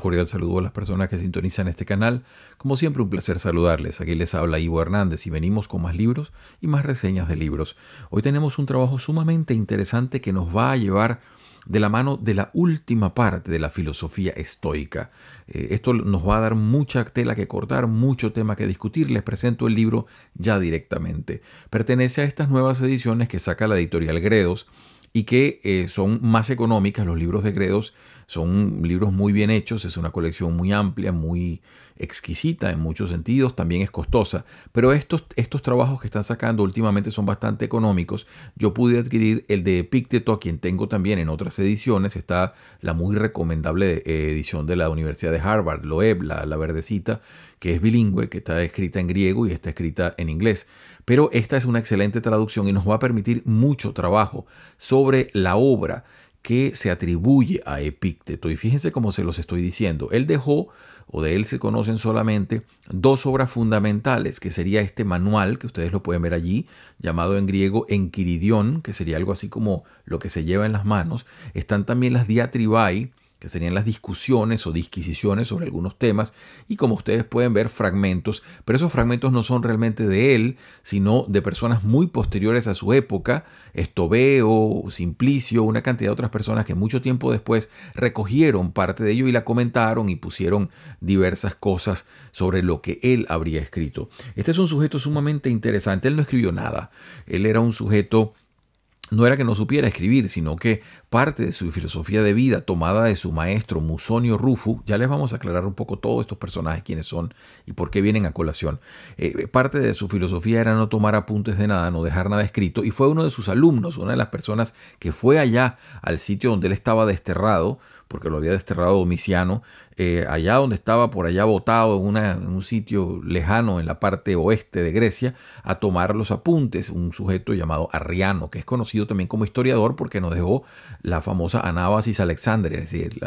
cordial saludo a las personas que sintonizan este canal. Como siempre, un placer saludarles. Aquí les habla Ivo Hernández y venimos con más libros y más reseñas de libros. Hoy tenemos un trabajo sumamente interesante que nos va a llevar de la mano de la última parte de la filosofía estoica. Esto nos va a dar mucha tela que cortar, mucho tema que discutir. Les presento el libro ya directamente. Pertenece a estas nuevas ediciones que saca la editorial Gredos y que son más económicas. Los libros de Gredos son libros muy bien hechos, es una colección muy amplia, muy exquisita en muchos sentidos, también es costosa, pero estos trabajos que están sacando últimamente son bastante económicos. Yo pude adquirir el de Epicteto, a quien tengo también en otras ediciones. Está la muy recomendable edición de la Universidad de Harvard, Loeb, la verdecita, que es bilingüe, que está escrita en griego y está escrita en inglés. Pero esta es una excelente traducción y nos va a permitir mucho trabajo sobre la obra que se atribuye a Epicteto. Y fíjense cómo se los estoy diciendo. Él dejó, o de él se conocen solamente, dos obras fundamentales, que sería este manual, que ustedes lo pueden ver allí, llamado en griego Enquiridión, que sería algo así como lo que se lleva en las manos. Están también las Diatribae, que serían las discusiones o disquisiciones sobre algunos temas, y como ustedes pueden ver, fragmentos, pero esos fragmentos no son realmente de él, sino de personas muy posteriores a su época, Estobeo, Simplicio, una cantidad de otras personas que mucho tiempo después recogieron parte de ello y la comentaron y pusieron diversas cosas sobre lo que él habría escrito. Este es un sujeto sumamente interesante. Él no escribió nada, él era un sujeto. No era que no supiera escribir, sino que parte de su filosofía de vida, tomada de su maestro Musonio Rufo, ya les vamos a aclarar un poco todos estos personajes, quiénes son y por qué vienen a colación. Parte de su filosofía era no tomar apuntes de nada, no dejar nada escrito, y fue uno de sus alumnos, una de las personas que fue allá al sitio donde él estaba desterrado, porque lo había desterrado Domiciano, allá donde estaba, por allá botado en un sitio lejano en la parte oeste de Grecia, a tomar los apuntes, un sujeto llamado Arriano, que es conocido también como historiador porque nos dejó la famosa Anábasis Alexandria, es decir,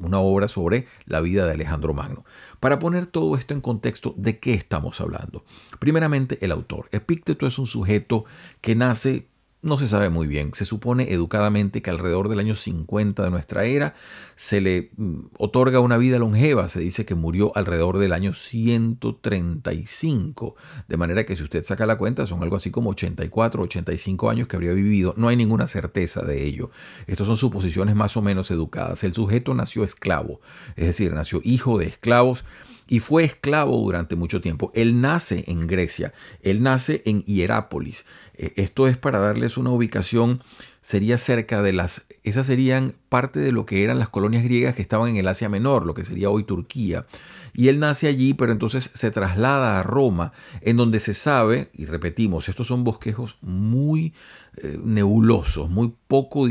una obra sobre la vida de Alejandro Magno. Para poner todo esto en contexto, ¿de qué estamos hablando? Primeramente, el autor. Epicteto es un sujeto que nace. No se sabe muy bien. Se supone educadamente que alrededor del año 50 de nuestra era se le otorga una vida longeva. Se dice que murió alrededor del año 135. De manera que si usted saca la cuenta son algo así como 84, 85 años que habría vivido. No hay ninguna certeza de ello. Estas son suposiciones más o menos educadas. El sujeto nació esclavo, es decir, nació hijo de esclavos y fue esclavo durante mucho tiempo. Él nace en Grecia, él nace en Hierápolis. Esto es para darles una ubicación, sería cerca de esas serían parte de lo que eran las colonias griegas que estaban en el Asia Menor, lo que sería hoy Turquía. Y él nace allí, pero entonces se traslada a Roma, en donde se sabe, y repetimos, estos son bosquejos muy nebulosos, muy poco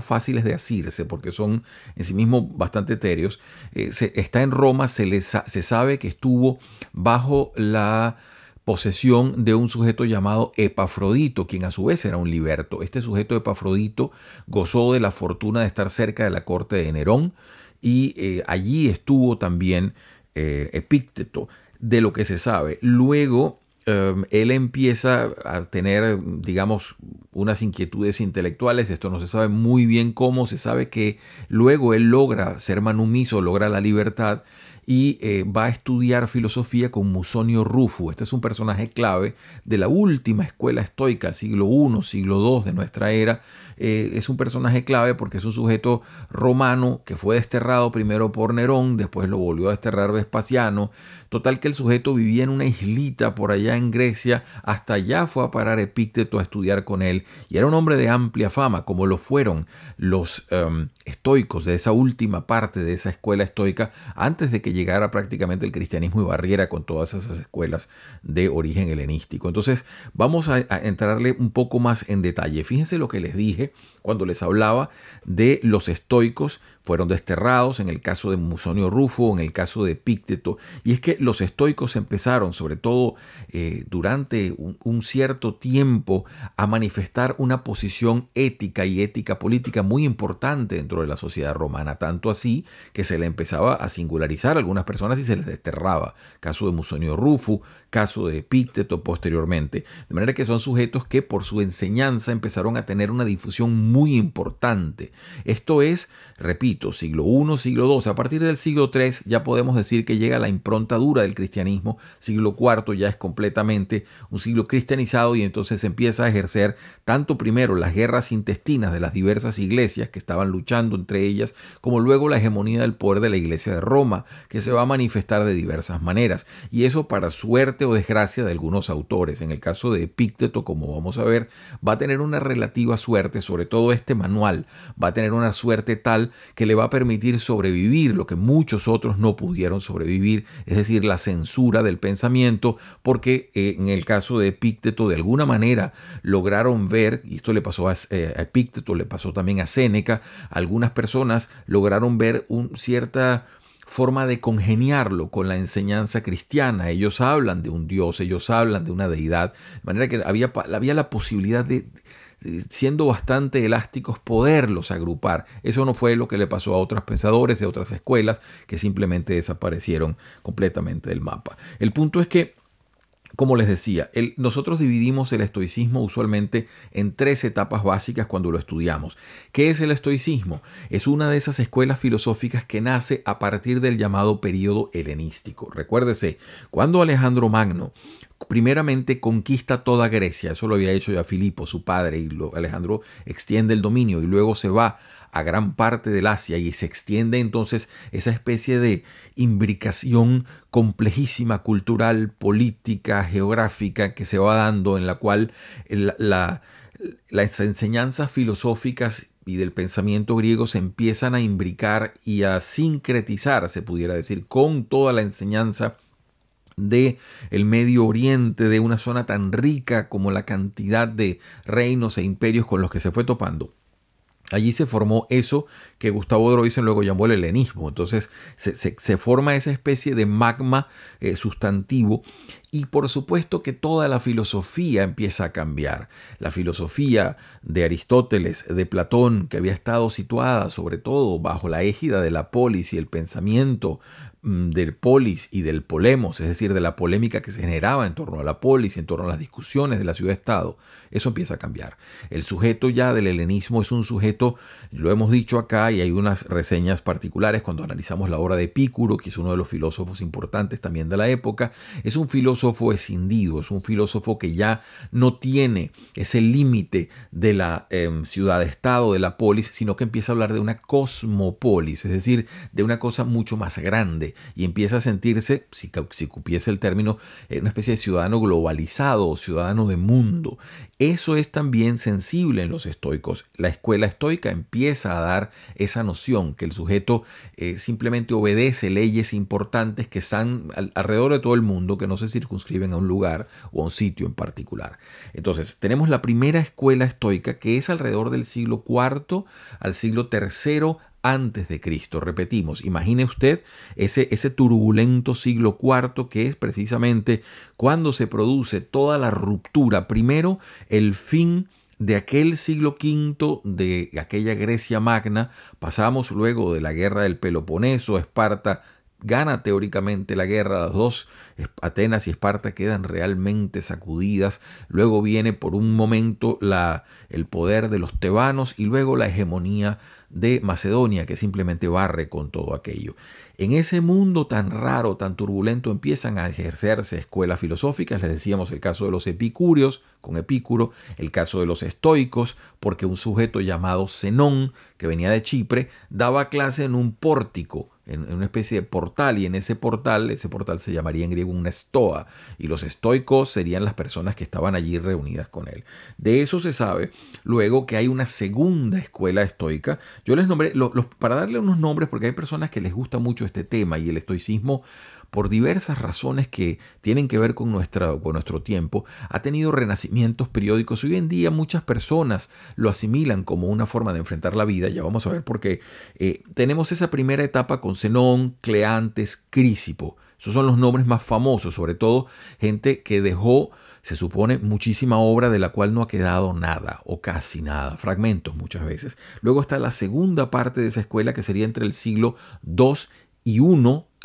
fáciles de asirse, porque son en sí mismos bastante etéreos. Está en Roma, se sabe que estuvo bajo la posesión de un sujeto llamado Epafrodito, quien a su vez era un liberto. Este sujeto Epafrodito gozó de la fortuna de estar cerca de la corte de Nerón y allí estuvo también Epicteto, de lo que se sabe. Luego él empieza a tener, digamos, unas inquietudes intelectuales. Esto no se sabe muy bien cómo. Se sabe que luego él logra ser manumiso, logra la libertad y va a estudiar filosofía con Musonio Rufo. Este es un personaje clave de la última escuela estoica, siglo I, siglo II de nuestra era. Es un personaje clave porque es un sujeto romano que fue desterrado primero por Nerón, después lo volvió a desterrar Vespasiano. Total que el sujeto vivía en una islita por allá en Grecia, hasta allá fue a parar Epicteto a estudiar con él, y era un hombre de amplia fama, como lo fueron los estoicos de esa última parte de esa escuela estoica, antes de que llegara prácticamente el cristianismo y barriera con todas esas escuelas de origen helenístico. Entonces vamos a entrarle un poco más en detalle. Fíjense lo que les dije cuando les hablaba de los estoicos. Fueron desterrados en el caso de Musonio Rufo, en el caso de Epicteto, y es que los estoicos empezaron, sobre todo durante un cierto tiempo, a manifestar una posición ética y ética política muy importante dentro de la sociedad romana, tanto así que se le empezaba a singularizar a algunas personas y se les desterraba. Caso de Musonio Rufo, caso de Epicteto posteriormente. De manera que son sujetos que por su enseñanza empezaron a tener una difusión muy importante. Esto es, repito, poquito, siglo I, siglo II. A partir del siglo III ya podemos decir que llega la impronta dura del cristianismo. Siglo IV ya es completamente un siglo cristianizado y entonces empieza a ejercer tanto primero las guerras intestinas de las diversas iglesias que estaban luchando entre ellas, como luego la hegemonía del poder de la iglesia de Roma, que se va a manifestar de diversas maneras. Y eso para suerte o desgracia de algunos autores. En el caso de Epícteto, como vamos a ver, va a tener una relativa suerte, sobre todo este manual, va a tener una suerte tal que le va a permitir sobrevivir lo que muchos otros no pudieron sobrevivir, es decir, la censura del pensamiento, porque en el caso de Epícteto de alguna manera lograron ver, y esto le pasó a Epícteto, le pasó también a Séneca, algunas personas lograron ver cierta forma de congeniarlo con la enseñanza cristiana. Ellos hablan de un Dios, ellos hablan de una deidad, de manera que había la posibilidad de, siendo bastante elásticos, poderlos agrupar. Eso no fue lo que le pasó a otros pensadores de otras escuelas que simplemente desaparecieron completamente del mapa. El punto es que, como les decía, nosotros dividimos el estoicismo usualmente en 3 etapas básicas cuando lo estudiamos. ¿Qué es el estoicismo? Es una de esas escuelas filosóficas que nace a partir del llamado período helenístico. Recuérdese, cuando Alejandro Magno primeramente conquista toda Grecia, eso lo había hecho ya Filipo, su padre, y Alejandro extiende el dominio y luego se va a gran parte del Asia y se extiende entonces esa especie de imbricación complejísima, cultural, política, geográfica que se va dando, en la cual las enseñanzas filosóficas y del pensamiento griego se empiezan a imbricar y a sincretizar, se pudiera decir, con toda la enseñanza de el Medio Oriente, de una zona tan rica como la cantidad de reinos e imperios con los que se fue topando. Allí se formó eso que Gustavo Droysen luego llamó el helenismo. Entonces se forma esa especie de magma sustantivo, y por supuesto que toda la filosofía empieza a cambiar. La filosofía de Aristóteles, de Platón, que había estado situada sobre todo bajo la égida de la polis y el pensamiento del polis y del polemos, es decir, de la polémica que se generaba en torno a la polis, en torno a las discusiones de la ciudad-estado, eso empieza a cambiar. El sujeto ya del helenismo es un sujeto, lo hemos dicho acá y hay unas reseñas particulares cuando analizamos la obra de Epicuro, que es uno de los filósofos importantes también de la época. Es un filósofo escindido, es un filósofo que ya no tiene ese límite de la ciudad-estado, de la polis, sino que empieza a hablar de una cosmopolis, es decir, de una cosa mucho más grande, y empieza a sentirse, si cupiese el término, una especie de ciudadano globalizado o ciudadano de mundo. Eso es también sensible en los estoicos. La escuela estoica empieza a dar esa noción que el sujeto simplemente obedece leyes importantes que están alrededor de todo el mundo, que no se circunscriben a un lugar o a un sitio en particular. Entonces, tenemos la primera escuela estoica, que es alrededor del siglo IV al siglo III antes de Cristo. Repetimos, imagine usted ese turbulento siglo IV, que es precisamente cuando se produce toda la ruptura. Primero, el fin de aquel siglo V, de aquella Grecia magna. Pasamos luego de la guerra del Peloponeso. Esparta gana teóricamente la guerra, las dos, Atenas y Esparta, quedan realmente sacudidas. Luego viene por un momento el poder de los tebanos y luego la hegemonía de Macedonia, que simplemente barre con todo aquello. En ese mundo tan raro, tan turbulento, empiezan a ejercerse escuelas filosóficas. Les decíamos el caso de los epicúreos, con Epicuro, el caso de los estoicos, porque un sujeto llamado Zenón, que venía de Chipre, daba clase en un pórtico, en una especie de portal, y en ese portal se llamaría en griego una stoa, y los estoicos serían las personas que estaban allí reunidas con él. De eso se sabe luego que hay una segunda escuela estoica. Yo les nombré, para darle unos nombres, porque hay personas que les gusta mucho este tema, y el estoicismo, por diversas razones que tienen que ver con nuestro tiempo, ha tenido renacimientos periódicos. Hoy en día muchas personas lo asimilan como una forma de enfrentar la vida. Ya vamos a ver por qué. Tenemos esa primera etapa con Zenón, Cleantes, Crisipo. Esos son los nombres más famosos, sobre todo gente que dejó, se supone, muchísima obra de la cual no ha quedado nada o casi nada, fragmentos muchas veces. Luego está la segunda parte de esa escuela, que sería entre el siglo II y I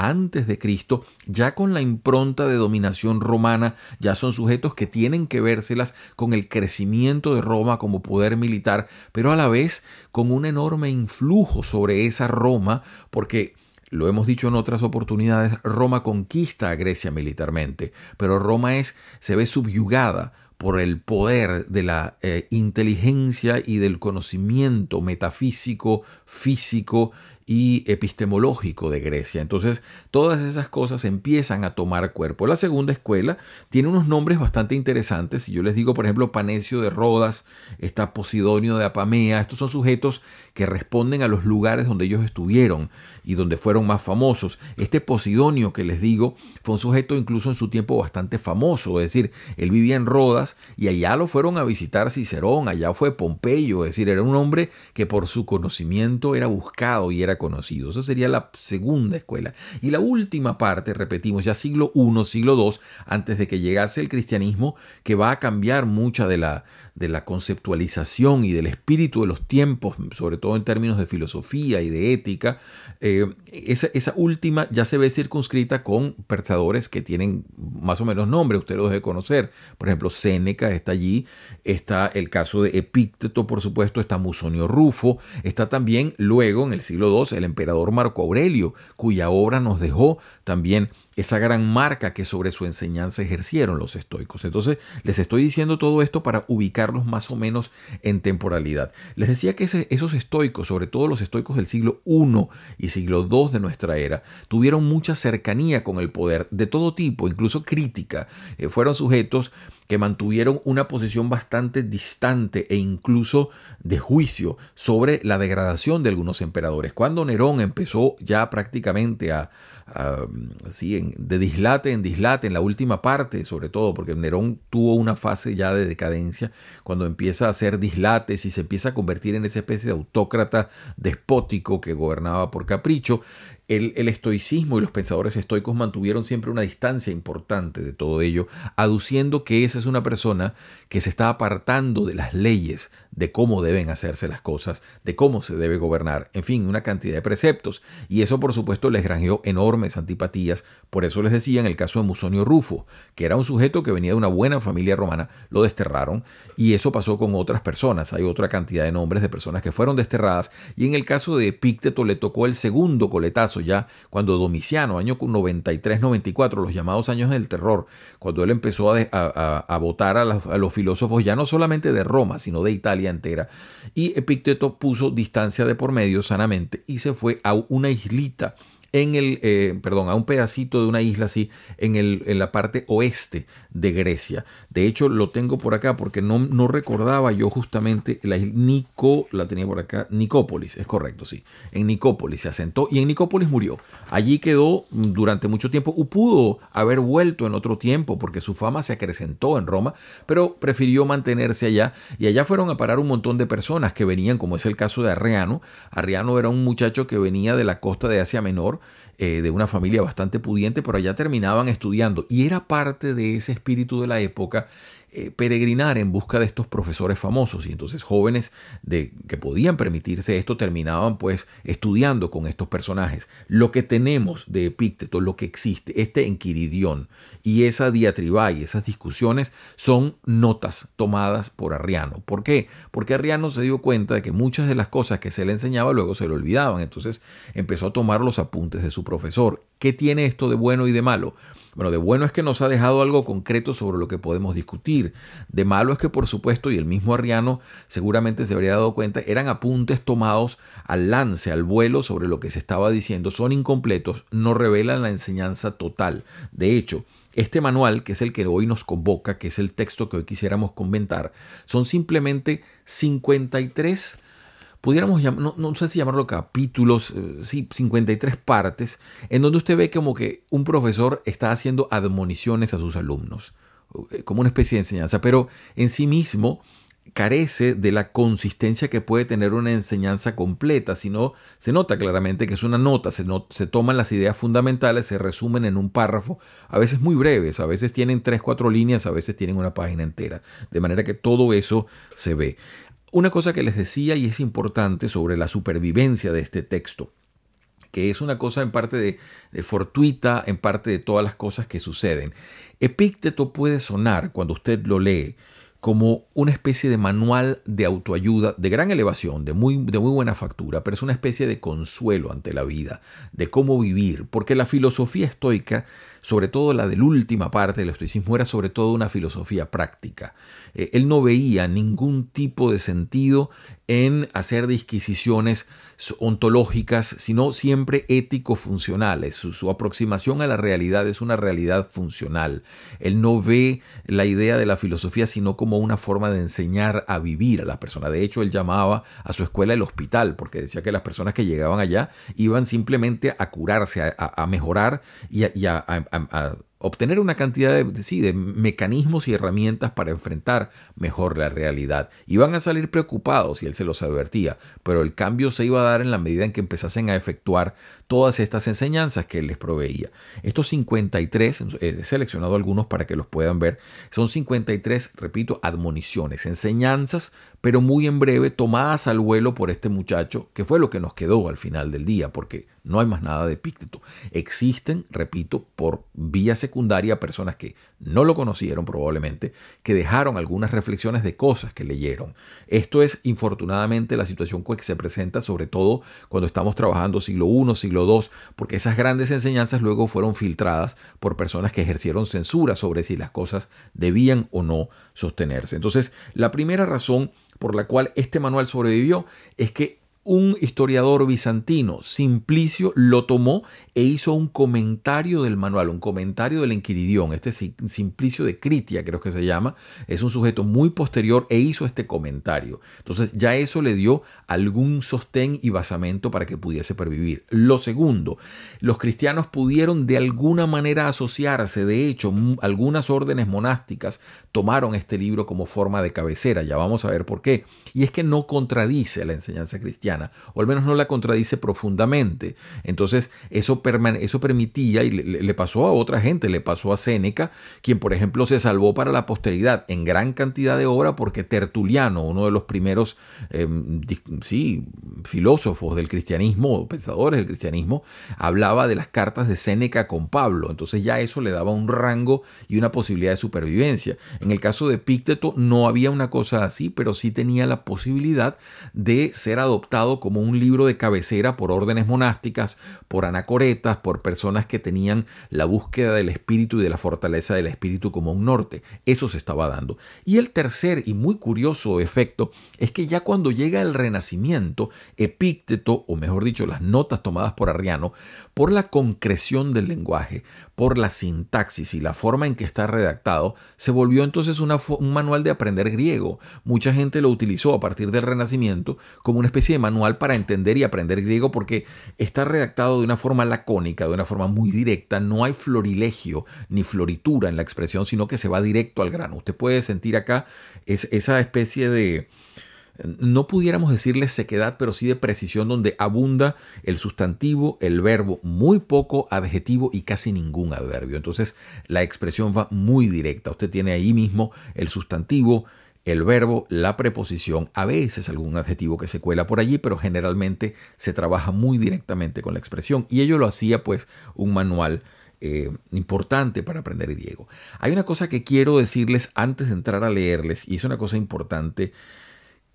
antes de Cristo, ya con la impronta de dominación romana, ya son sujetos que tienen que vérselas con el crecimiento de Roma como poder militar, pero a la vez con un enorme influjo sobre esa Roma, porque lo hemos dicho en otras oportunidades, Roma conquista a Grecia militarmente, pero Roma se ve subyugada por el poder de la inteligencia y del conocimiento metafísico, físico y epistemológico de Grecia. Entonces, todas esas cosas empiezan a tomar cuerpo. La segunda escuela tiene unos nombres bastante interesantes. Si yo les digo, por ejemplo, Panecio de Rodas, está Posidonio de Apamea, estos son sujetos que responden a los lugares donde ellos estuvieron y donde fueron más famosos. Este Posidonio que les digo fue un sujeto incluso en su tiempo bastante famoso, es decir, él vivía en Rodas y allá lo fueron a visitar Cicerón, allá fue Pompeyo, es decir, era un hombre que por su conocimiento era buscado y era conocido. Esa sería la segunda escuela. Y la última parte, repetimos, ya siglo I, siglo II, antes de que llegase el cristianismo, que va a cambiar mucha de la conceptualización y del espíritu de los tiempos, sobre todo en términos de filosofía y de ética. Esa última ya se ve circunscrita con pensadores que tienen más o menos nombre, usted los debe conocer. Por ejemplo, Séneca está allí, está el caso de Epícteto, por supuesto, está Musonio Rufo, está también luego en el siglo II el emperador Marco Aurelio, cuya obra nos dejó también esa gran marca que sobre su enseñanza ejercieron los estoicos. Entonces, les estoy diciendo todo esto para ubicarlos más o menos en temporalidad. Les decía que esos estoicos, sobre todo los estoicos del siglo I y siglo II de nuestra era, tuvieron mucha cercanía con el poder de todo tipo, incluso crítica. Fueron sujetos que mantuvieron una posición bastante distante e incluso de juicio sobre la degradación de algunos emperadores. Cuando Nerón empezó ya prácticamente de dislate en dislate, en la última parte sobre todo, porque Nerón tuvo una fase ya de decadencia, cuando empieza a hacer dislates y se empieza a convertir en esa especie de autócrata despótico que gobernaba por capricho, el estoicismo y los pensadores estoicos mantuvieron siempre una distancia importante de todo ello, aduciendo que esa es una persona que se está apartando de las leyes, de cómo deben hacerse las cosas, de cómo se debe gobernar, en fin, una cantidad de preceptos. Y eso, por supuesto, les granjeó enormes antipatías. Por eso les decía en el caso de Musonio Rufo, que era un sujeto que venía de una buena familia romana, lo desterraron, y eso pasó con otras personas. Hay otra cantidad de nombres de personas que fueron desterradas, y en el caso de Epícteto le tocó el segundo coletazo, ya cuando Domiciano, año 93-94, los llamados años del terror, cuando él empezó a votar a los filósofos ya no solamente de Roma, sino de Italia entera. Y Epícteto puso distancia de por medio sanamente y se fue a una islita a un pedacito de una isla así en la parte oeste de Grecia. De hecho, lo tengo por acá porque no recordaba yo justamente la isla la tenía por acá, Nicópolis, es correcto, sí. En Nicópolis se asentó y en Nicópolis murió. Allí quedó durante mucho tiempo. Pudo haber vuelto en otro tiempo porque su fama se acrecentó en Roma, pero prefirió mantenerse allá y allá fueron a parar un montón de personas que venían, como es el caso de Arriano. Arriano era un muchacho que venía de la costa de Asia Menor, de una familia bastante pudiente, pero allá terminaban estudiando y era parte de ese espíritu de la época peregrinar en busca de estos profesores famosos, y entonces jóvenes que podían permitirse esto terminaban pues estudiando con estos personajes. Lo que tenemos de Epícteto, lo que existe, este Enquiridión y esa diatriba y esas discusiones son notas tomadas por Arriano. ¿Por qué? Porque Arriano se dio cuenta de que muchas de las cosas que se le enseñaba luego se le olvidaban, entonces empezó a tomar los apuntes de su profesor. ¿Qué tiene esto de bueno y de malo? Bueno, de bueno es que nos ha dejado algo concreto sobre lo que podemos discutir. De malo es que, por supuesto, y el mismo Arriano seguramente se habría dado cuenta, eran apuntes tomados al lance, al vuelo sobre lo que se estaba diciendo. Son incompletos, no revelan la enseñanza total. De hecho, este manual, que es el que hoy nos convoca, que es el texto que hoy quisiéramos comentar, son simplemente 53, pudiéramos llamar, no sé si llamarlo capítulos, sí, 53 partes, en donde usted ve como que un profesor está haciendo admoniciones a sus alumnos, como una especie de enseñanza, pero en sí mismo carece de la consistencia que puede tener una enseñanza completa, sino se nota claramente que es una nota, se toman las ideas fundamentales, se resumen en un párrafo, a veces muy breves, a veces tienen 3-4 líneas, a veces tienen una página entera, de manera que todo eso se ve. Una cosa que les decía y es importante sobre la supervivencia de este texto. que es una cosa en parte de fortuita, en parte de todas las cosas que suceden. Epícteto puede sonar, cuando usted lo lee, como una especie de manual de autoayuda de gran elevación, de muy buena factura, pero es una especie de consuelo ante la vida, de cómo vivir, porque la filosofía estoica, sobre todo la de la última parte del estoicismo, era sobre todo una filosofía práctica. Él no veía ningún tipo de sentido en hacer disquisiciones ontológicas, sino siempre ético-funcionales. Su aproximación a la realidad es una realidad funcional. Él no ve la idea de la filosofía sino como una forma de enseñar a vivir a la persona. De hecho, él llamaba a su escuela el hospital, porque decía que las personas que llegaban allá iban simplemente a curarse, a mejorar y a obtener una cantidad de mecanismos y herramientas para enfrentar mejor la realidad. Iban a salir preocupados y él se los advertía, pero el cambio se iba a dar en la medida en que empezasen a efectuar todas estas enseñanzas que él les proveía. Estos 53, he seleccionado algunos para que los puedan ver, son 53, repito, admoniciones, enseñanzas, pero muy en breve tomadas al vuelo por este muchacho, que fue lo que nos quedó al final del día, porque no hay más nada de Epícteto. Existen, repito, por vía secundaria personas que no lo conocieron probablemente, que dejaron algunas reflexiones de cosas que leyeron. Esto es, infortunadamente, la situación que se presenta sobre todo cuando estamos trabajando siglo I, siglo II, porque esas grandes enseñanzas luego fueron filtradas por personas que ejercieron censura sobre si las cosas debían o no sostenerse. Entonces, la primera razón por la cual este manual sobrevivió es que un historiador bizantino, Simplicio, lo tomó e hizo un comentario del manual, un comentario del Enquiridión. Este Simplicio de Critia, creo que se llama, es un sujeto muy posterior e hizo este comentario. Entonces ya eso le dio algún sostén y basamento para que pudiese pervivir. Lo segundo, los cristianos pudieron de alguna manera asociarse. De hecho, algunas órdenes monásticas tomaron este libro como forma de cabecera. Ya vamos a ver por qué. Y es que no contradice la enseñanza cristiana, o al menos no la contradice profundamente. Entonces eso permitía, y le pasó a otra gente, le pasó a Séneca, quien por ejemplo se salvó para la posteridad en gran cantidad de obra porque Tertuliano, uno de los primeros filósofos del cristianismo, pensadores del cristianismo, hablaba de las cartas de Séneca con Pablo. Entonces ya eso le daba un rango y una posibilidad de supervivencia. En el caso de Epícteto no había una cosa así, pero sí tenía la posibilidad de ser adoptado como un libro de cabecera por órdenes monásticas, por anacoretas, por personas que tenían la búsqueda del espíritu y de la fortaleza del espíritu como un norte. Eso se estaba dando. Y el tercer y muy curioso efecto es que ya cuando llega el Renacimiento, Epícteto, o mejor dicho, las notas tomadas por Arriano, por la concreción del lenguaje, por la sintaxis y la forma en que está redactado, se volvió entonces un manual de aprender griego. Mucha gente lo utilizó a partir del Renacimiento como una especie de manual para entender y aprender griego, porque está redactado de una forma lacónica, de una forma muy directa. No hay florilegio ni floritura en la expresión, sino que se va directo al grano. Usted puede sentir acá esa especie de, no pudiéramos decirle sequedad, pero sí de precisión, donde abunda el sustantivo, el verbo, muy poco adjetivo y casi ningún adverbio. Entonces la expresión va muy directa. Usted tiene ahí mismo el sustantivo, el verbo, la preposición, a veces algún adjetivo que se cuela por allí, pero generalmente se trabaja muy directamente con la expresión. Y ello lo hacía pues un manual importante para aprender griego. Hay una cosa que quiero decirles antes de entrar a leerles, y es una cosa importante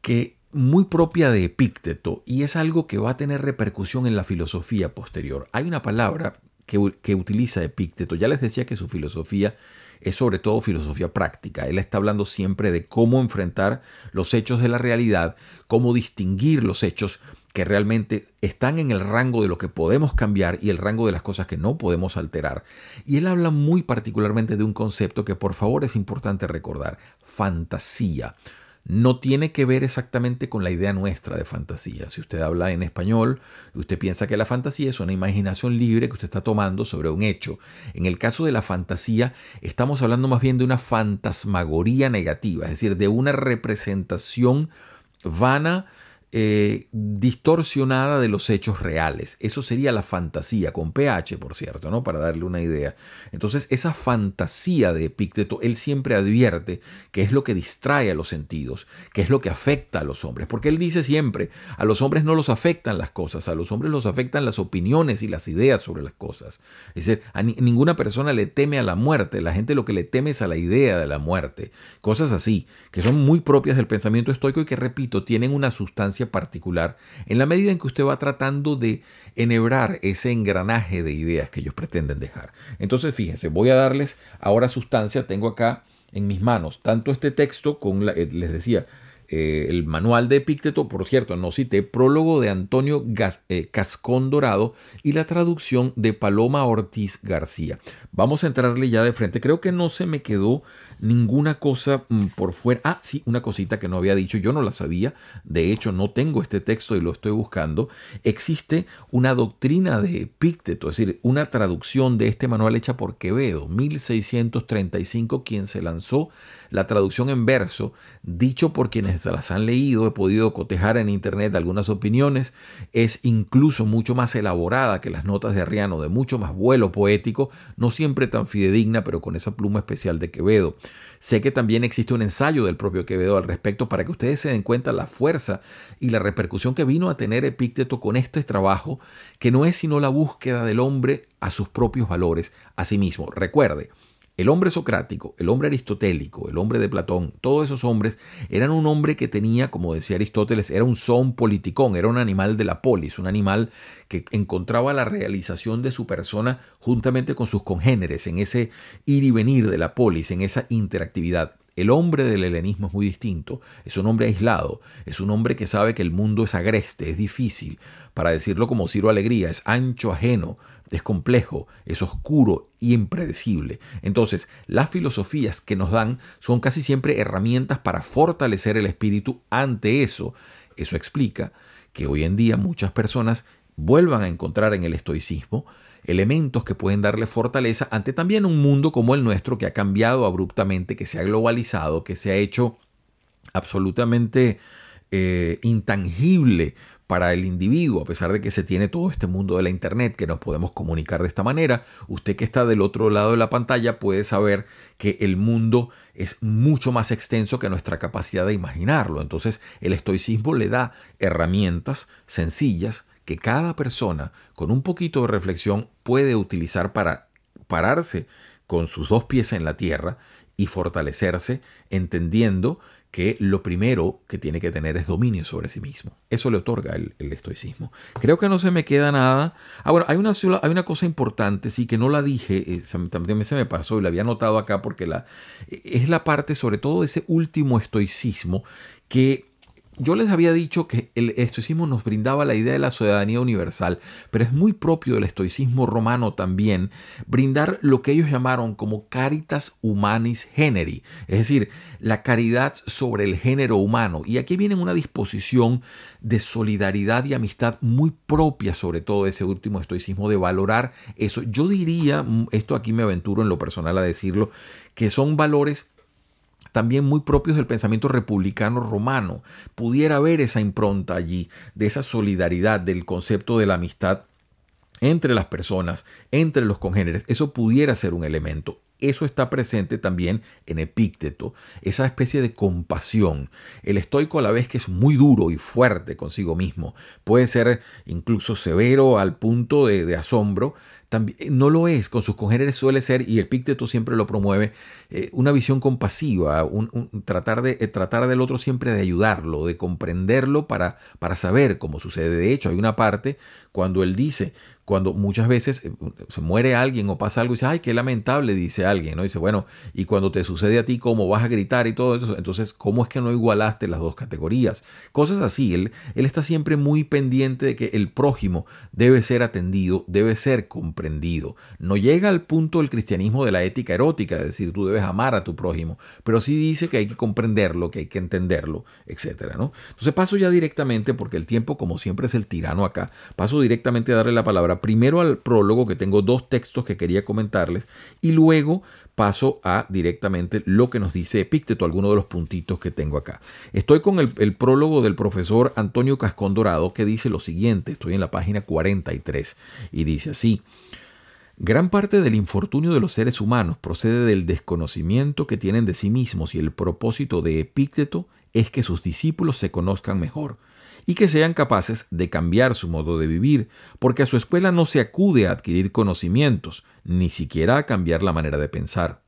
que muy propia de Epícteto, y es algo que va a tener repercusión en la filosofía posterior. Hay una palabra que utiliza Epícteto. Ya les decía que su filosofía es sobre todo filosofía práctica. Él está hablando siempre de cómo enfrentar los hechos de la realidad, cómo distinguir los hechos que realmente están en el rango de lo que podemos cambiar y el rango de las cosas que no podemos alterar. Y él habla muy particularmente de un concepto que por favor es importante recordar: fantasía. No tiene que ver exactamente con la idea nuestra de fantasía. Si usted habla en español, usted piensa que la fantasía es una imaginación libre que usted está tomando sobre un hecho. En el caso de la fantasía, estamos hablando más bien de una fantasmagoría negativa, es decir, de una representación vana, distorsionada de los hechos reales. Eso sería la fantasía, con PH, por cierto, ¿no? Para darle una idea. Entonces, esa fantasía de Epícteto, él siempre advierte que es lo que distrae a los sentidos, que es lo que afecta a los hombres. Porque él dice siempre, a los hombres no los afectan las cosas, a los hombres los afectan las opiniones y las ideas sobre las cosas. Es decir, ninguna persona le teme a la muerte, la gente lo que le teme es a la idea de la muerte. Cosas así, que son muy propias del pensamiento estoico y que, repito, tienen una sustancia particular en la medida en que usted va tratando de enhebrar ese engranaje de ideas que ellos pretenden dejar. Entonces, fíjense, voy a darles ahora sustancia. Tengo acá en mis manos tanto este texto con les decía, el manual de Epícteto, por cierto, no cité, prólogo de Antonio Cascón Dorado y la traducción de Paloma Ortiz García. Vamos a entrarle ya de frente. Creo que no se me quedó ninguna cosa por fuera. Ah, sí, una cosita que no había dicho, yo no la sabía. De hecho, no tengo este texto y lo estoy buscando. Existe una doctrina de Epícteto, es decir, una traducción de este manual hecha por Quevedo, 1635, quien se lanzó la traducción en verso, dicho por quienes se las han leído. He podido cotejar en internet algunas opiniones. Es incluso mucho más elaborada que las notas de Arriano, de mucho más vuelo poético, no siempre tan fidedigna, pero con esa pluma especial de Quevedo. Sé que también existe un ensayo del propio Quevedo al respecto para que ustedes se den cuenta la fuerza y la repercusión que vino a tener Epícteto con este trabajo, que no es sino la búsqueda del hombre a sus propios valores, a sí mismo. Recuerde, el hombre socrático, el hombre aristotélico, el hombre de Platón, todos esos hombres eran un hombre que tenía, como decía Aristóteles, era un zoon politikon, era un animal de la polis, un animal que encontraba la realización de su persona juntamente con sus congéneres, en ese ir y venir de la polis, en esa interactividad. El hombre del helenismo es muy distinto, es un hombre aislado, es un hombre que sabe que el mundo es agreste, es difícil, para decirlo como Ciro Alegría, es ancho, ajeno, es complejo, es oscuro y impredecible. Entonces, las filosofías que nos dan son casi siempre herramientas para fortalecer el espíritu ante eso. Eso explica que hoy en día muchas personas vuelvan a encontrar en el estoicismo elementos que pueden darle fortaleza ante también un mundo como el nuestro, que ha cambiado abruptamente, que se ha globalizado, que se ha hecho absolutamente intangible para el individuo, a pesar de que se tiene todo este mundo de la internet, que nos podemos comunicar de esta manera. Usted que está del otro lado de la pantalla puede saber que el mundo es mucho más extenso que nuestra capacidad de imaginarlo. Entonces, el estoicismo le da herramientas sencillas que cada persona con un poquito de reflexión puede utilizar para pararse con sus dos pies en la tierra y fortalecerse, entendiendo que lo primero que tiene que tener es dominio sobre sí mismo. Eso le otorga el estoicismo. Creo que no se me queda nada. Ah, bueno, hay una cosa importante, sí, que no la dije, también se me pasó y la había notado acá porque es la parte, sobre todo, de ese último estoicismo que yo les había dicho que el estoicismo nos brindaba la idea de la ciudadanía universal, pero es muy propio del estoicismo romano también brindar lo que ellos llamaron como caritas humanis generi, es decir, la caridad sobre el género humano. Y aquí viene una disposición de solidaridad y amistad muy propia, sobre todo de ese último estoicismo, de valorar eso. Yo diría, esto aquí me aventuro en lo personal a decirlo, que son valores también muy propios del pensamiento republicano romano. Pudiera haber esa impronta allí, de esa solidaridad, del concepto de la amistad entre las personas, entre los congéneres. Eso pudiera ser un elemento. Eso está presente también en Epícteto, esa especie de compasión. El estoico, a la vez que es muy duro y fuerte consigo mismo, puede ser incluso severo al punto de asombro, también, no lo es, con sus congéneres suele ser, y Epícteto siempre lo promueve, una visión compasiva, tratar del otro siempre de ayudarlo, de comprenderlo para saber cómo sucede. De hecho, hay una parte cuando él dice, cuando muchas veces se muere alguien o pasa algo y dice, ay, qué lamentable, dice alguien, ¿no? Dice, bueno, y cuando te sucede a ti, ¿cómo vas a gritar y todo eso? Entonces, ¿cómo es que no igualaste las dos categorías? Cosas así. Él está siempre muy pendiente de que el prójimo debe ser atendido, debe ser comprendido. No llega al punto del cristianismo de la ética erótica, es decir, tú debes amar a tu prójimo, pero sí dice que hay que comprenderlo, que hay que entenderlo, etcétera, ¿no? Entonces paso ya directamente, porque el tiempo, como siempre, es el tirano acá, paso directamente a darle la palabra primero al prólogo, que tengo dos textos que quería comentarles, y luego luego paso a directamente lo que nos dice Epícteto, algunos de los puntitos que tengo acá. Estoy con el prólogo del profesor Antonio Cascón Dorado, que dice lo siguiente. Estoy en la página 43 y dice así: gran parte del infortunio de los seres humanos procede del desconocimiento que tienen de sí mismos, y el propósito de Epícteto es que sus discípulos se conozcan mejor y que sean capaces de cambiar su modo de vivir, porque a su escuela no se acude a adquirir conocimientos, ni siquiera a cambiar la manera de pensar.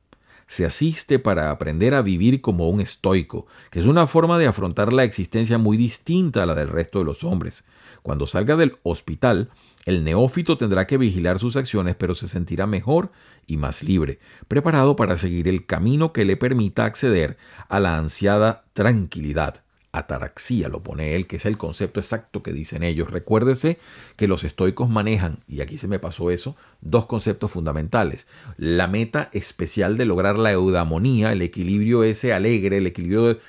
Se asiste para aprender a vivir como un estoico, que es una forma de afrontar la existencia muy distinta a la del resto de los hombres. Cuando salga del hospital, el neófito tendrá que vigilar sus acciones, pero se sentirá mejor y más libre, preparado para seguir el camino que le permita acceder a la ansiada tranquilidad. Ataraxia lo pone él, que es el concepto exacto que dicen ellos. Recuérdese que los estoicos manejan, y aquí se me pasó eso, dos conceptos fundamentales. La meta especial de lograr la eudamonía, el equilibrio ese alegre, el equilibrio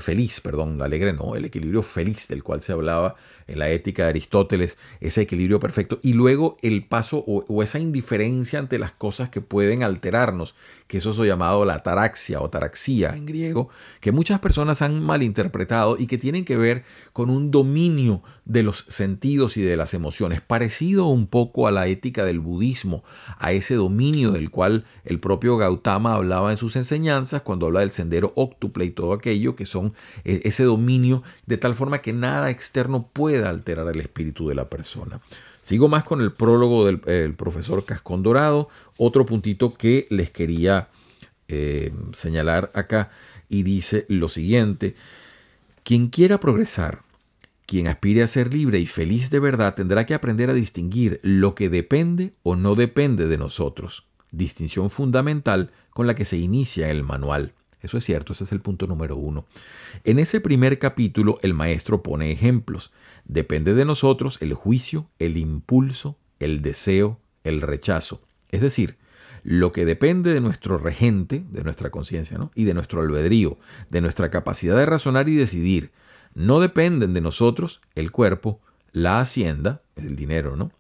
feliz, perdón, alegre no, el equilibrio feliz del cual se hablaba en la ética de Aristóteles, ese equilibrio perfecto, y luego el paso o esa indiferencia ante las cosas que pueden alterarnos, que eso es llamado la ataraxia o ataraxia en griego, que muchas personas han malinterpretado y que tienen que ver con un dominio de los sentidos y de las emociones, parecido un poco a la ética del budismo, a ese dominio del cual el propio Gautama hablaba en sus enseñanzas cuando habla del sendero óctuple y todo aquello, que son ese dominio de tal forma que nada externo pueda alterar el espíritu de la persona. Sigo más con el prólogo del profesor Cascón Dorado, otro puntito que les quería señalar acá, y dice lo siguiente: quien quiera progresar, quien aspire a ser libre y feliz de verdad, tendrá que aprender a distinguir lo que depende o no depende de nosotros. Distinción fundamental con la que se inicia el manual. Eso es cierto, ese es el punto número 1. En ese primer capítulo el maestro pone ejemplos. Depende de nosotros el juicio, el impulso, el deseo, el rechazo. Es decir, lo que depende de nuestro regente, de nuestra conciencia, ¿no?, y de nuestro albedrío, de nuestra capacidad de razonar y decidir. No dependen de nosotros el cuerpo, la hacienda, el dinero, ¿no?,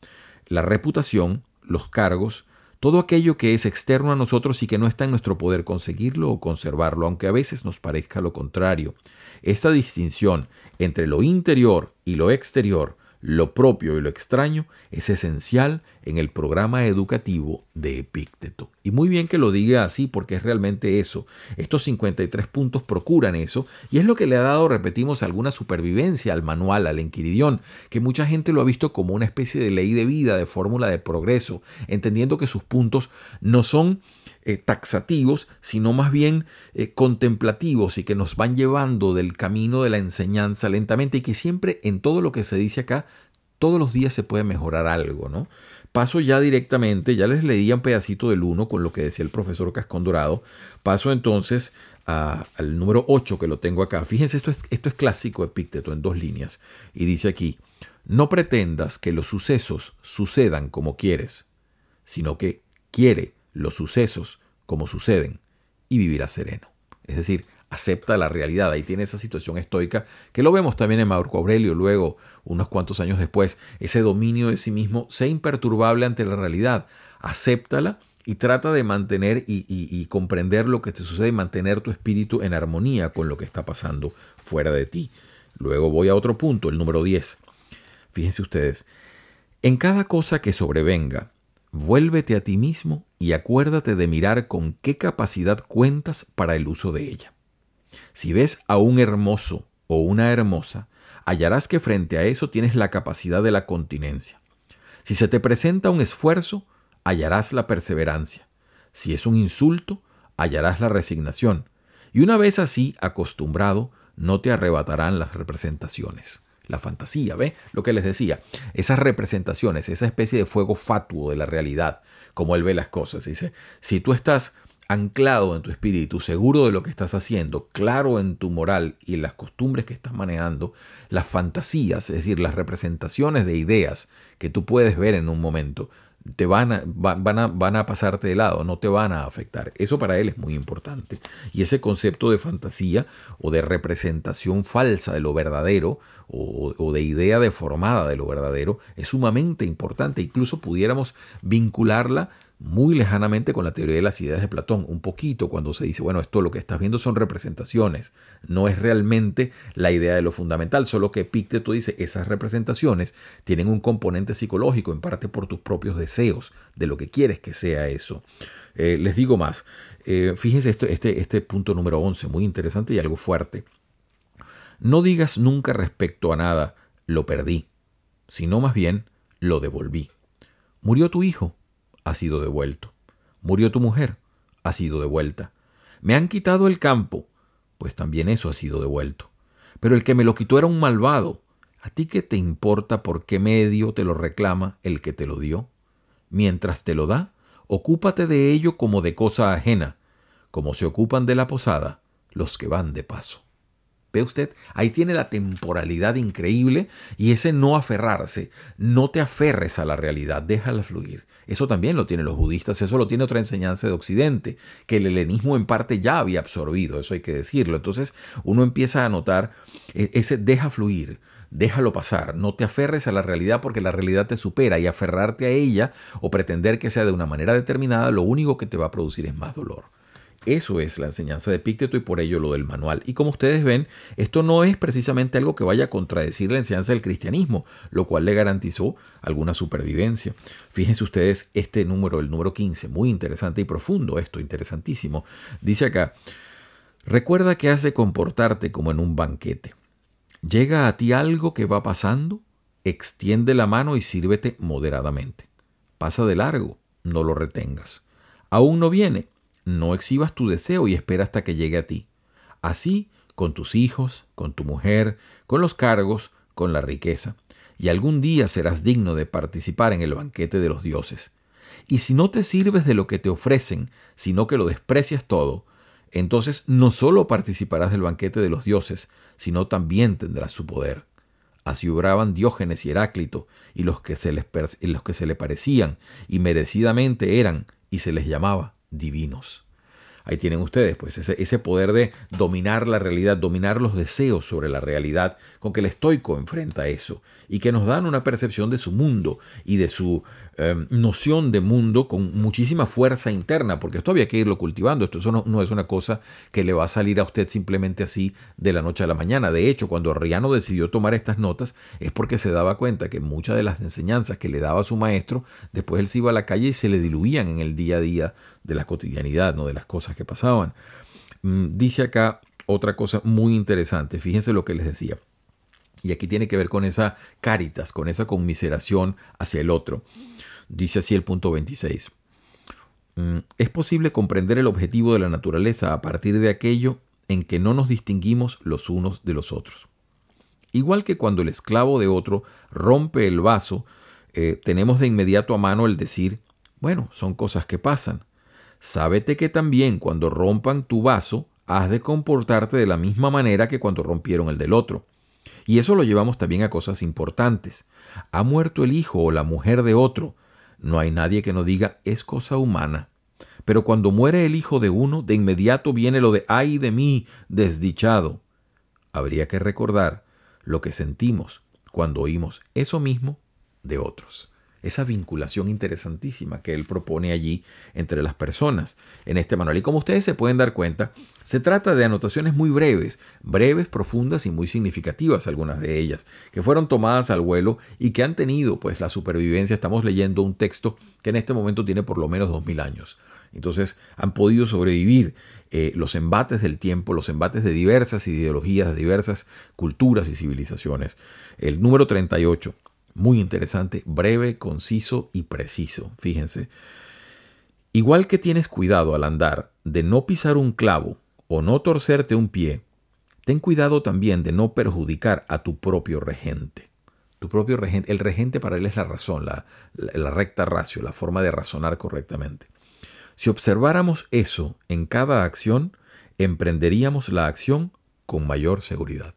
la reputación, los cargos, todo aquello que es externo a nosotros y que no está en nuestro poder conseguirlo o conservarlo, aunque a veces nos parezca lo contrario. Esta distinción entre lo interior y lo exterior, lo propio y lo extraño, es esencial en el programa educativo de Epícteto. Y muy bien que lo diga así, porque es realmente eso. Estos 53 puntos procuran eso, y es lo que le ha dado, repetimos, alguna supervivencia al manual, al Enquiridión, que mucha gente lo ha visto como una especie de ley de vida, de fórmula de progreso, entendiendo que sus puntos no son taxativos, sino más bien contemplativos, y que nos van llevando del camino de la enseñanza lentamente, y que siempre en todo lo que se dice acá, todos los días se puede mejorar algo, ¿no? Paso ya directamente, ya les leía un pedacito del 1 con lo que decía el profesor Cascón Dorado. Paso entonces al número 8, que lo tengo acá. Fíjense, esto es clásico Epícteto en 2 líneas. Y dice aquí: no pretendas que los sucesos sucedan como quieres, sino que quiere los sucesos como suceden y vivirás sereno. Es decir, acepta la realidad. Ahí tiene esa situación estoica que lo vemos también en Marco Aurelio, luego, unos cuantos años después, ese dominio de sí mismo, sé imperturbable ante la realidad, acéptala y trata de mantener y comprender lo que te sucede y mantener tu espíritu en armonía con lo que está pasando fuera de ti. Luego voy a otro punto, el número 10. Fíjense ustedes: en cada cosa que sobrevenga, vuélvete a ti mismo y acuérdate de mirar con qué capacidad cuentas para el uso de ella. Si ves a un hermoso o una hermosa, hallarás que frente a eso tienes la capacidad de la continencia. Si se te presenta un esfuerzo, hallarás la perseverancia. Si es un insulto, hallarás la resignación. Y una vez así acostumbrado, no te arrebatarán las representaciones. La fantasía, ¿ve? Lo que les decía, esas representaciones, esa especie de fuego fatuo de la realidad, como él ve las cosas. Dice, si tú estás anclado en tu espíritu, seguro de lo que estás haciendo, claro en tu moral y en las costumbres que estás manejando, las fantasías, es decir, las representaciones de ideas que tú puedes ver en un momento, te van a pasarte de lado, no te van a afectar. Eso para él es muy importante. Y ese concepto de fantasía o de representación falsa de lo verdadero o de idea deformada de lo verdadero es sumamente importante. Incluso pudiéramos vincularla muy lejanamente con la teoría de las ideas de Platón, un poquito cuando se dice, bueno, esto lo que estás viendo son representaciones, no es realmente la idea de lo fundamental, solo que Epícteto dice, esas representaciones tienen un componente psicológico, en parte por tus propios deseos, de lo que quieres que sea eso. Les digo más, fíjense este punto número 11, muy interesante y algo fuerte. No digas nunca respecto a nada, lo perdí, sino más bien, lo devolví. Murió tu hijo, ha sido devuelto. Murió tu mujer, ha sido devuelta. Me han quitado el campo, pues también eso ha sido devuelto. Pero el que me lo quitó era un malvado. ¿A ti qué te importa por qué medio te lo reclama el que te lo dio? Mientras te lo da, ocúpate de ello como de cosa ajena, como se ocupan de la posada los que van de paso. ¿Ve usted? Ahí tiene la temporalidad increíble y ese no aferrarse. No te aferres a la realidad, déjala fluir. Eso también lo tienen los budistas, eso lo tiene otra enseñanza de Occidente, que el helenismo en parte ya había absorbido, eso hay que decirlo. Entonces uno empieza a notar ese deja fluir, déjalo pasar, no te aferres a la realidad porque la realidad te supera y aferrarte a ella o pretender que sea de una manera determinada, lo único que te va a producir es más dolor. Eso es la enseñanza de Epícteto y por ello lo del manual. Y como ustedes ven, esto no es precisamente algo que vaya a contradecir la enseñanza del cristianismo, lo cual le garantizó alguna supervivencia. Fíjense ustedes este número, el número 15, muy interesante y profundo esto, interesantísimo. Dice acá, recuerda que has de comportarte como en un banquete. Llega a ti algo que va pasando, extiende la mano y sírvete moderadamente. Pasa de largo, no lo retengas. Aún no viene. No exhibas tu deseo y espera hasta que llegue a ti. Así, con tus hijos, con tu mujer, con los cargos, con la riqueza. Y algún día serás digno de participar en el banquete de los dioses. Y si no te sirves de lo que te ofrecen, sino que lo desprecias todo, entonces no solo participarás del banquete de los dioses, sino también tendrás su poder. Así obraban Diógenes y Heráclito, y los que se le parecían, y merecidamente eran, y se les llamaba divinos. Ahí tienen ustedes pues ese poder de dominar la realidad, dominar los deseos sobre la realidad, con que el estoico enfrenta eso y que nos dan una percepción de su mundo y de su noción de mundo con muchísima fuerza interna, porque esto había que irlo cultivando. Eso no es una cosa que le va a salir a usted simplemente así de la noche a la mañana. De hecho, cuando Arriano decidió tomar estas notas es porque se daba cuenta que muchas de las enseñanzas que le daba su maestro, después él se iba a la calle y se le diluían en el día a día de la cotidianidad, ¿no? De las cosas que pasaban. Dice acá otra cosa muy interesante. Fíjense lo que les decía. Y aquí tiene que ver con esa caritas, con esa conmiseración hacia el otro. Dice así el punto 26. Es posible comprender el objetivo de la naturaleza a partir de aquello en que no nos distinguimos los unos de los otros. Igual que cuando el esclavo de otro rompe el vaso, tenemos de inmediato a mano el decir, bueno, son cosas que pasan. Sábete que también cuando rompan tu vaso, has de comportarte de la misma manera que cuando rompieron el del otro. Y eso lo llevamos también a cosas importantes. Ha muerto el hijo o la mujer de otro. No hay nadie que no diga, es cosa humana. Pero cuando muere el hijo de uno, de inmediato viene lo de, ¡ay de mí, desdichado! Habría que recordar lo que sentimos cuando oímos eso mismo de otros. Esa vinculación interesantísima que él propone allí entre las personas en este manual. Y como ustedes se pueden dar cuenta, se trata de anotaciones muy breves, profundas y muy significativas, algunas de ellas, que fueron tomadas al vuelo y que han tenido pues la supervivencia. Estamos leyendo un texto que en este momento tiene por lo menos 2000 años. Entonces han podido sobrevivir los embates del tiempo, los embates de diversas ideologías, de diversas culturas y civilizaciones. El número 38. Muy interesante, breve, conciso y preciso. Fíjense. Igual que tienes cuidado al andar de no pisar un clavo o no torcerte un pie, ten cuidado también de no perjudicar a tu propio regente. Tu propio regente, el regente para él es la razón, la recta ratio, la forma de razonar correctamente. Si observáramos eso en cada acción, emprenderíamos la acción con mayor seguridad.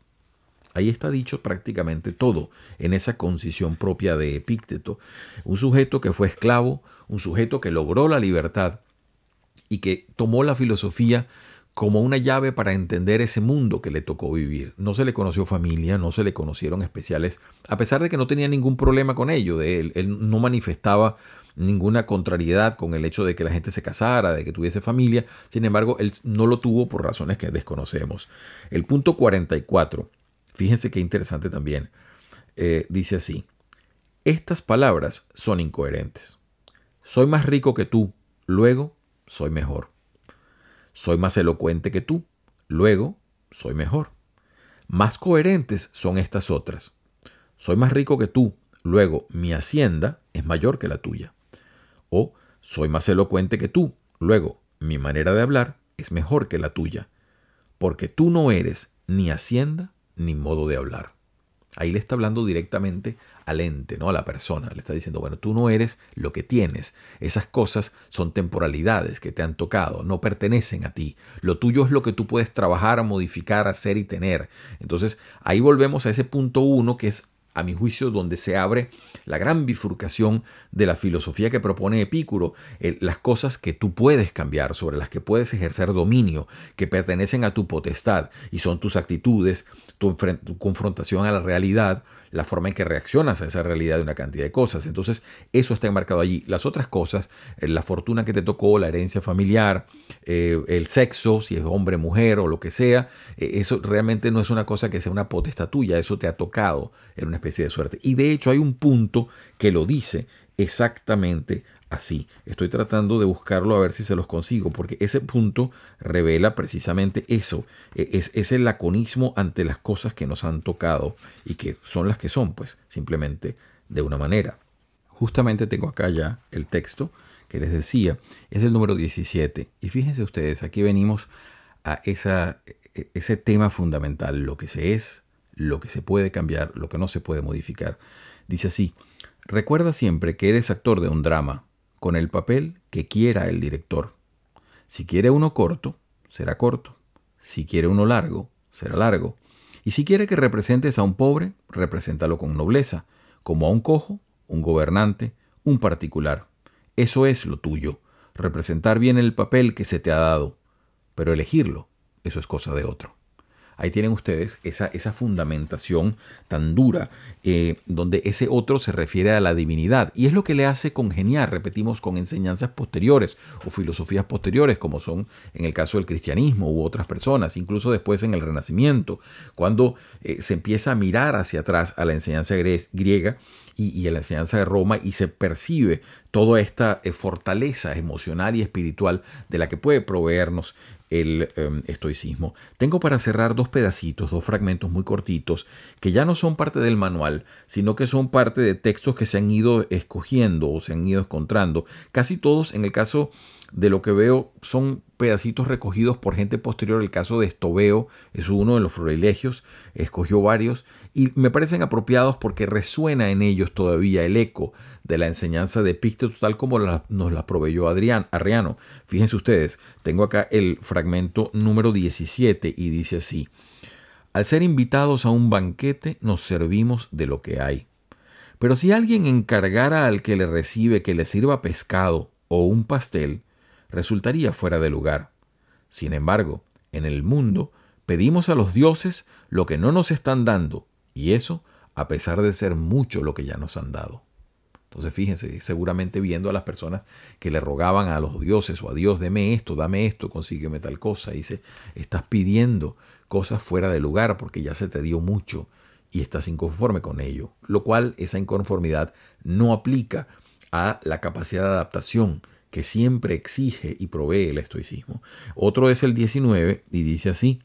Ahí está dicho prácticamente todo en esa concisión propia de Epícteto. Un sujeto que fue esclavo, un sujeto que logró la libertad y que tomó la filosofía como una llave para entender ese mundo que le tocó vivir. No se le conoció familia, no se le conocieron especiales, a pesar de que no tenía ningún problema con ello. Él no manifestaba ninguna contrariedad con el hecho de que la gente se casara, de que tuviese familia. Sin embargo, él no lo tuvo por razones que desconocemos. El punto 44, fíjense qué interesante también, dice así: estas palabras son incoherentes. Soy más rico que tú, luego soy mejor. Soy más elocuente que tú, luego soy mejor. Más coherentes son estas otras. Soy más rico que tú, luego mi hacienda es mayor que la tuya. O soy más elocuente que tú, luego mi manera de hablar es mejor que la tuya. Porque tú no eres ni hacienda ni modo de hablar. Ahí le está hablando directamente al ente, ¿no? A la persona. Le está diciendo, bueno, tú no eres lo que tienes. Esas cosas son temporalidades que te han tocado, no pertenecen a ti. Lo tuyo es lo que tú puedes trabajar, modificar, hacer y tener. Entonces, ahí volvemos a ese punto 1, que es, a mi juicio, donde se abre la gran bifurcación de la filosofía que propone Epicuro, las cosas que tú puedes cambiar, sobre las que puedes ejercer dominio, que pertenecen a tu potestad, y son tus actitudes, tu confrontación a la realidad, la forma en que reaccionas a esa realidad de una cantidad de cosas. Entonces, eso está enmarcado allí. Las otras cosas, la fortuna que te tocó, la herencia familiar, el sexo, si es hombre, mujer o lo que sea, eso realmente no es una cosa que sea una potestad tuya, eso te ha tocado en una especie de suerte. Y de hecho hay un punto que lo dice exactamente así. Estoy tratando de buscarlo a ver si se los consigo, porque ese punto revela precisamente eso, es el laconismo ante las cosas que nos han tocado y que son las que son, pues simplemente de una manera. Justamente tengo acá ya el texto que les decía, es el número 17, y fíjense ustedes, aquí venimos a ese tema fundamental, lo que se es, lo que se puede cambiar, lo que no se puede modificar. Dice así: recuerda siempre que eres actor de un drama, con el papel que quiera el director. Si quiere uno corto, será corto. Si quiere uno largo, será largo. Y si quiere que representes a un pobre, represéntalo con nobleza, como a un cojo, un gobernante, un particular. Eso es lo tuyo, representar bien el papel que se te ha dado, pero elegirlo, eso es cosa de otro. Ahí tienen ustedes esa fundamentación tan dura, donde ese otro se refiere a la divinidad. Y es lo que le hace congeniar, repetimos, con enseñanzas posteriores o filosofías posteriores, como son en el caso del cristianismo u otras personas, incluso después en el Renacimiento, cuando se empieza a mirar hacia atrás a la enseñanza griega y a la enseñanza de Roma, y se percibe toda esta fortaleza emocional y espiritual de la que puede proveernos el estoicismo. Tengo para cerrar dos pedacitos, dos fragmentos muy cortitos, que ya no son parte del manual, sino que son parte de textos que se han ido escogiendo o se han ido encontrando. Casi todos, en el caso de lo que veo, son pedacitos recogidos por gente posterior. El caso de Estobeo es uno de los florilegios, escogió varios y me parecen apropiados porque resuena en ellos todavía el eco de la enseñanza de Epicteto, tal como nos la proveyó Arriano. Fíjense ustedes, tengo acá el fragmento número 17 y dice así: al ser invitados a un banquete nos servimos de lo que hay. Pero si alguien encargara al que le recibe que le sirva pescado o un pastel, resultaría fuera de lugar. Sin embargo, en el mundo pedimos a los dioses lo que no nos están dando, y eso a pesar de ser mucho lo que ya nos han dado. Entonces fíjense, seguramente viendo a las personas que le rogaban a los dioses o a Dios, dame esto, consígueme tal cosa, y dice, estás pidiendo cosas fuera de lugar porque ya se te dio mucho y estás inconforme con ello, lo cual esa inconformidad no aplica a la capacidad de adaptación que siempre exige y provee el estoicismo. Otro es el 19 y dice así: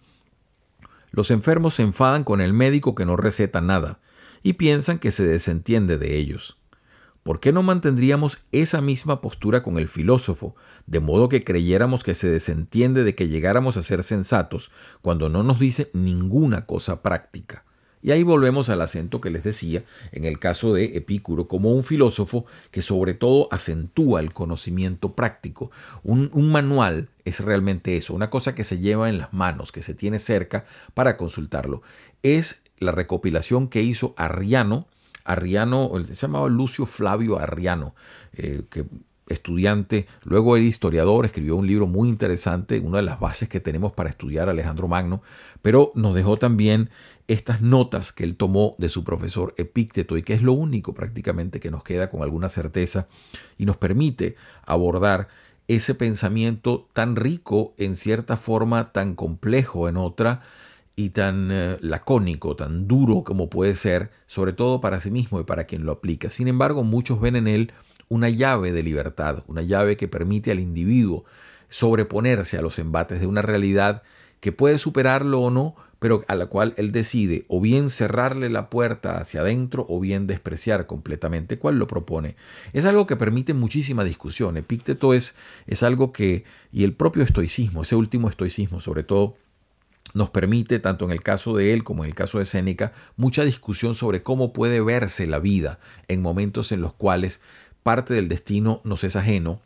los enfermos se enfadan con el médico que no receta nada y piensan que se desentiende de ellos. ¿Por qué no mantendríamos esa misma postura con el filósofo, de modo que creyéramos que se desentiende de que llegáramos a ser sensatos cuando no nos dice ninguna cosa práctica? Y ahí volvemos al acento que les decía en el caso de Epicuro, como un filósofo que sobre todo acentúa el conocimiento práctico. Un manual es realmente eso, una cosa que se lleva en las manos, que se tiene cerca para consultarlo. Es la recopilación que hizo Arriano, se llamaba Lucio Flavio Arriano, que estudiante, luego el historiador, escribió un libro muy interesante, una de las bases que tenemos para estudiar a Alejandro Magno, pero nos dejó también estas notas que él tomó de su profesor Epícteto y que es lo único prácticamente que nos queda con alguna certeza y nos permite abordar ese pensamiento tan rico en cierta forma, tan complejo en otra y tan lacónico, tan duro como puede ser, sobre todo para sí mismo y para quien lo aplica. Sin embargo, muchos ven en él una llave de libertad, una llave que permite al individuo sobreponerse a los embates de una realidad que puede superarlo o no, pero a la cual él decide o bien cerrarle la puerta hacia adentro o bien despreciar completamente. ¿Cuál lo propone? Es algo que permite muchísima discusión. Epícteto es algo que, y el propio estoicismo, ese último estoicismo sobre todo, nos permite, tanto en el caso de él como en el caso de Séneca, mucha discusión sobre cómo puede verse la vida en momentos en los cuales parte del destino nos es ajeno,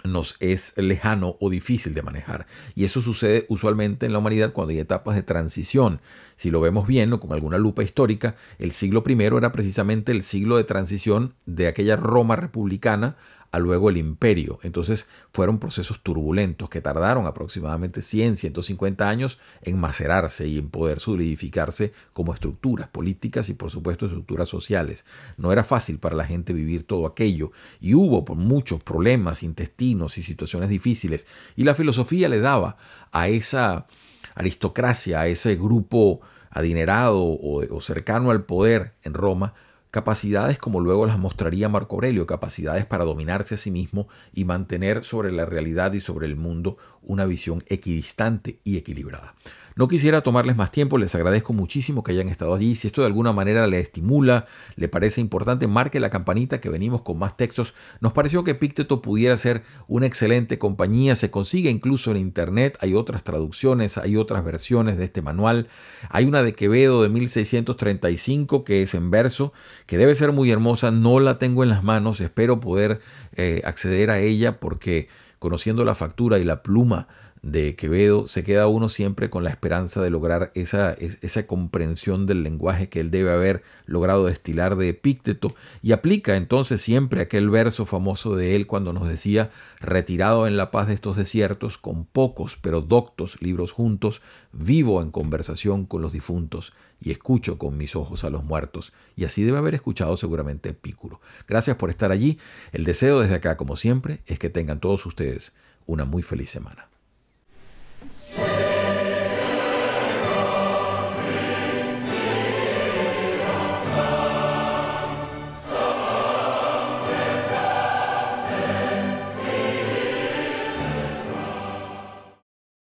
nos es lejano o difícil de manejar. Y eso sucede usualmente en la humanidad cuando hay etapas de transición. Si lo vemos bien o con alguna lupa histórica, el siglo I era precisamente el siglo de transición de aquella Roma republicana a luego el imperio. Entonces fueron procesos turbulentos que tardaron aproximadamente 100, 150 años en macerarse y en poder solidificarse como estructuras políticas y por supuesto estructuras sociales. No era fácil para la gente vivir todo aquello y hubo por muchos problemas intestinos y situaciones difíciles y la filosofía le daba a esa aristocracia, a ese grupo adinerado o cercano al poder en Roma, capacidades como luego las mostraría Marco Aurelio, capacidades para dominarse a sí mismo y mantener sobre la realidad y sobre el mundo una visión equidistante y equilibrada. No quisiera tomarles más tiempo, les agradezco muchísimo que hayan estado allí. Si esto de alguna manera le estimula, le parece importante, marque la campanita que venimos con más textos. Nos pareció que Epícteto pudiera ser una excelente compañía, se consigue incluso en internet, hay otras traducciones, hay otras versiones de este manual. Hay una de Quevedo de 1635 que es en verso, que debe ser muy hermosa, no la tengo en las manos, espero poder acceder a ella porque conociendo la factura y la pluma de Quevedo, se queda uno siempre con la esperanza de lograr esa comprensión del lenguaje que él debe haber logrado destilar de Epícteto y aplica entonces siempre aquel verso famoso de él cuando nos decía: retirado en la paz de estos desiertos, con pocos pero doctos libros juntos, vivo en conversación con los difuntos y escucho con mis ojos a los muertos. Y así debe haber escuchado seguramente Epicuro. Gracias por estar allí. El deseo desde acá, como siempre, es que tengan todos ustedes una muy feliz semana.